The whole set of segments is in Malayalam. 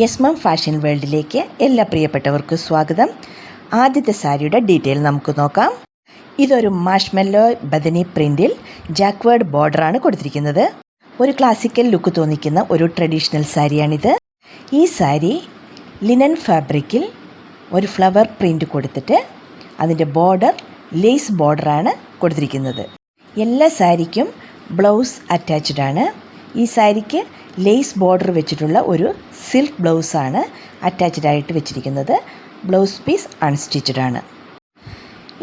യെസ് ഫാഷൻ വേൾഡിലേക്ക് എല്ലാ പ്രിയപ്പെട്ടവർക്കും സ്വാഗതം. ആദ്യത്തെ സാരിയുടെ ഡീറ്റെയിൽ നമുക്ക് നോക്കാം. ഇതൊരു മാഷ്മെല്ലോ ബദനി പ്രിൻറ്റിൽ ജാക്വേർഡ് ബോർഡറാണ് കൊടുത്തിരിക്കുന്നത്. ഒരു ക്ലാസിക്കൽ ലുക്ക് തോന്നിക്കുന്ന ഒരു ട്രഡീഷണൽ സാരിയാണിത്. ഈ സാരി ലിനൻ ഫാബ്രിക്കിൽ ഒരു ഫ്ലവർ പ്രിൻറ്റ് കൊടുത്തിട്ട് അതിൻ്റെ ബോർഡർ ലേസ് ബോർഡറാണ് കൊടുത്തിരിക്കുന്നത്. എല്ലാ സാരിക്കും ബ്ലൗസ് അറ്റാച്ച്ഡ് ആണ്. ഈ സാരിക്ക് ലേസ് ബോർഡർ വെച്ചിട്ടുള്ള ഒരു സിൽക്ക് ബ്ലൗസാണ് അറ്റാച്ച്ഡ് ആയിട്ട് വെച്ചിരിക്കുന്നത്. ബ്ലൗസ് പീസ് അൺസ്റ്റിച്ചഡ് ആണ്.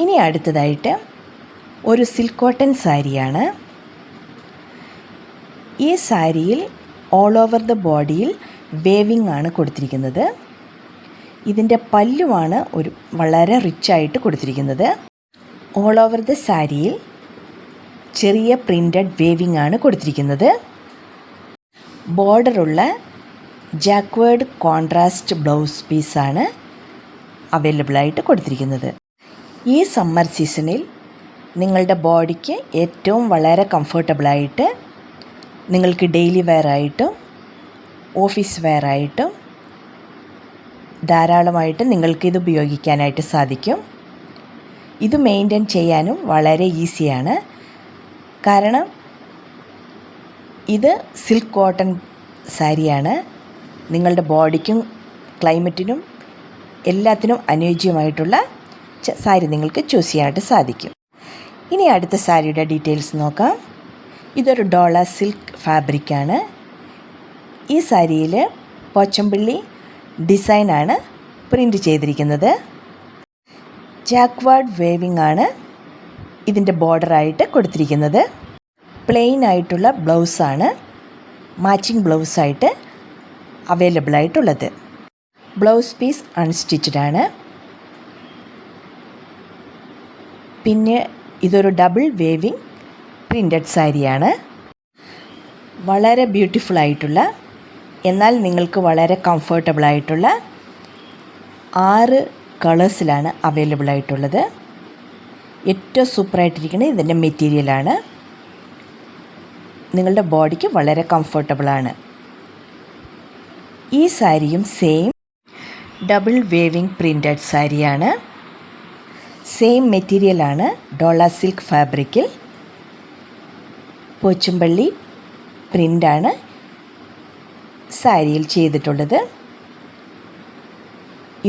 ഇനി അടുത്തതായിട്ട് ഒരു സിൽക്ക് കോട്ടൺ സാരിയാണ്. ഈ സാരിയിൽ ഓൾ ഓവർ ദ ബോഡിയിൽ വേവിങ് ആണ് കൊടുത്തിരിക്കുന്നത്. ഇതിൻ്റെ പല്ലുവാണ് വളരെ റിച്ചായിട്ട് കൊടുത്തിരിക്കുന്നത്. ഓൾ ഓവർ ദ സാരിയിൽ ചെറിയ പ്രിൻറ്റഡ് വേവിങ് ആണ് കൊടുത്തിരിക്കുന്നത്. ബോർഡറുള്ള ജാക്വേർഡ് കോൺട്രാസ്റ്റ് ബ്ലൗസ് പീസാണ് അവൈലബിളായിട്ട് കൊടുത്തിരിക്കുന്നത്. ഈ സമ്മർ സീസണിൽ നിങ്ങളുടെ ബോഡിക്ക് ഏറ്റവും വളരെ കംഫർട്ടബിളായിട്ട് നിങ്ങൾക്ക് ഡെയിലി വെയറായിട്ടും ഓഫീസ് വെയറായിട്ടും ധാരാളമായിട്ട് നിങ്ങൾക്കിത് ഉപയോഗിക്കാനായിട്ട് സാധിക്കും. ഇത് മെയിൻറ്റെയിൻ ചെയ്യാനും വളരെ ഈസിയാണ്. കാരണം ഇത് സിൽക്ക് കോട്ടൺ സാരിയാണ്. നിങ്ങളുടെ ബോഡിക്കും ക്ലൈമറ്റിനും എല്ലാത്തിനും അനുയോജ്യമായിട്ടുള്ള സാരി നിങ്ങൾക്ക് ചൂസ് ചെയ്യാനായിട്ട് സാധിക്കും. ഇനി അടുത്ത സാരിയുടെ ഡീറ്റെയിൽസ് നോക്കാം. ഇതൊരു ഡോള സിൽക്ക് ഫാബ്രിക്കാണ്. ഈ സാരിയിൽ പോച്ചമ്പള്ളി ഡിസൈനാണ് പ്രിൻറ്റ് ചെയ്തിരിക്കുന്നത്. ജാക്വാർഡ് വേവിംഗ് ആണ് ഇതിൻ്റെ ബോർഡറായിട്ട് കൊടുത്തിരിക്കുന്നത്. പ്ലെയിൻ ആയിട്ടുള്ള ബ്ലൗസാണ് മാച്ചിങ് ബ്ലൗസായിട്ട് അവൈലബിളായിട്ടുള്ളത്. ബ്ലൗസ് പീസ് അൺസ്റ്റിച്ചഡ് ആണ്. പിന്നെ ഇതൊരു ഡബിൾ വേവിങ് പ്രിൻറ്റഡ് സാരിയാണ്. വളരെ ബ്യൂട്ടിഫുള്ളായിട്ടുള്ള എന്നാൽ നിങ്ങൾക്ക് വളരെ കംഫർട്ടബിളായിട്ടുള്ള 6 കളേഴ്സിലാണ് അവൈലബിളായിട്ടുള്ളത്. ഏറ്റവും സൂപ്പറായിട്ടിരിക്കുന്നത് ഇതിൻ്റെ മെറ്റീരിയലാണ്. നിങ്ങളുടെ ബോഡിക്ക് വളരെ കംഫർട്ടബിളാണ്. ഈ സാരിയും സെയിം ഡബിൾ വേവിംഗ് പ്രിൻറ്റഡ് സാരിയാണ്. സെയിം മെറ്റീരിയലാണ് ഡോള സിൽക്ക് ഫാബ്രിക്കിൽ പോച്ചുമ്പള്ളി പ്രിൻ്റാണ് സാരിയിൽ ചെയ്തിട്ടുള്ളത്.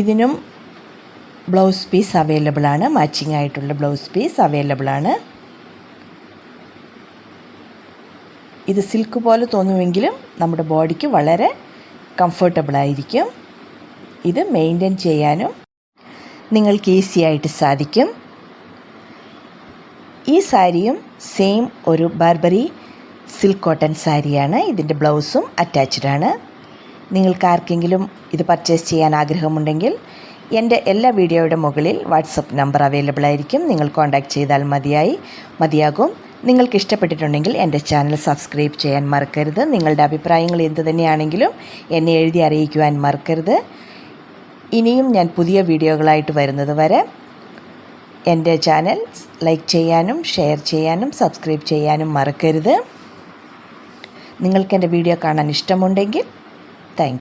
ഇതിനും ബ്ലൗസ് പീസ് അവൈലബിളാണ്. മാച്ചിങ് ആയിട്ടുള്ള ബ്ലൗസ് പീസ് അവൈലബിളാണ്. ഇത് സിൽക്ക് പോലെ തോന്നുമെങ്കിലും നമ്മുടെ ബോഡിക്ക് വളരെ കംഫർട്ടബിളായിരിക്കും. ഇത് മെയിൻറ്റെയിൻ ചെയ്യാനും നിങ്ങൾക്ക് ഈസി ആയിട്ട് സാധിക്കും. ഈ സാരിയും സെയിം ഒരു ബാർബറി സിൽക്ക് കോട്ടൺ സാരിയാണ്. ഇതിൻ്റെ ബ്ലൗസും അറ്റാച്ച്ഡ് ആണ്. നിങ്ങൾക്ക് ആർക്കെങ്കിലും ഇത് പർച്ചേസ് ചെയ്യാൻ ആഗ്രഹമുണ്ടെങ്കിൽ എൻ്റെ എല്ലാ വീഡിയോയുടെ മുകളിൽ വാട്സപ്പ് നമ്പർ അവൈലബിൾ ആയിരിക്കും. നിങ്ങൾ കോൺടാക്റ്റ് ചെയ്താൽ മതിയാകും. നിങ്ങൾക്ക് ഇഷ്ടപ്പെട്ടിട്ടുണ്ടെങ്കിൽ എൻ്റെ ചാനൽ സബ്സ്ക്രൈബ് ചെയ്യാൻ മറക്കരുത്. നിങ്ങളുടെ അഭിപ്രായങ്ങൾ എന്തു തന്നെയാണെങ്കിലും എന്നെ എഴുതി അറിയിക്കുവാൻ മറക്കരുത്. ഇനിയും ഞാൻ പുതിയ വീഡിയോകളായിട്ട് വരുന്നത് വരെ എൻ്റെ ചാനൽ ലൈക്ക് ചെയ്യാനും ഷെയർ ചെയ്യാനും സബ്സ്ക്രൈബ് ചെയ്യാനും മറക്കരുത്. നിങ്ങൾക്ക് എൻ്റെ വീഡിയോ കാണാൻ ഇഷ്ടമുണ്ടെങ്കിൽ